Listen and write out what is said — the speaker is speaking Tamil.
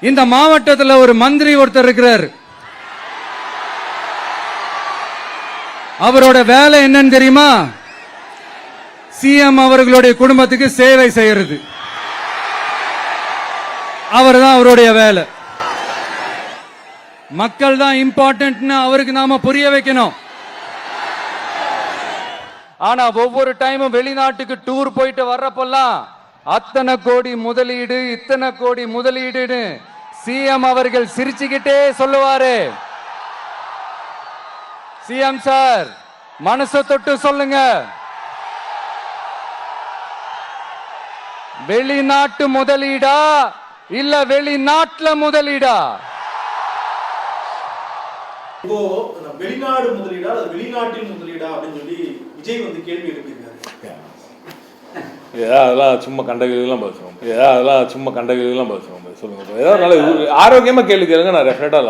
இந்த மாவட்டத்தில் ஒரு மந்திரி ஒருத்தர் இருக்கிறார். அவரோட வேலை என்னன்னு தெரியுமா? சிஎம் அவர்களுடைய குடும்பத்துக்கு சேவை செய்யறது. அவர்தான் அவருடைய வேலை. மக்கள் தான் இம்பார்ட்டன்ட்னு அவருக்கு நாம புரிய வைக்கணும். ஆனா ஒவ்வொரு டைமும் வெளிநாட்டுக்கு டூர் போயிட்டு வர்றப்பெல்லாம் அத்தனை கோடி முதலீடு, இத்தனை கோடி முதலீடுன்னு சிஎம் அவர்கள் சிரிச்சுக்கிட்டே சொல்லுவாரு. சிஎம் சார், மனசை தொட்டு சொல்லுங்க, வெளிநாட்டு முதலீடா இல்ல வெளிநாட்டுல முதலீடா? இப்போ வெளிநாடு முதலீடா வெளிநாட்டில் முதலீடா அப்படின்னு சொல்லி விஜய் வந்து கேள்வி எழுப்பியிருக்காரு. அதெல்லாம் சும்மா கண்டகிலாம் பேசுவோம். அதெல்லாம் சும்மா கண்டகிலாம் பேசுவோம். சொல்லுங்க, ஏதாவது நல்ல ஆரோக்கியமா கேள்வி கேளுங்க, நான் டெஃபினட்டா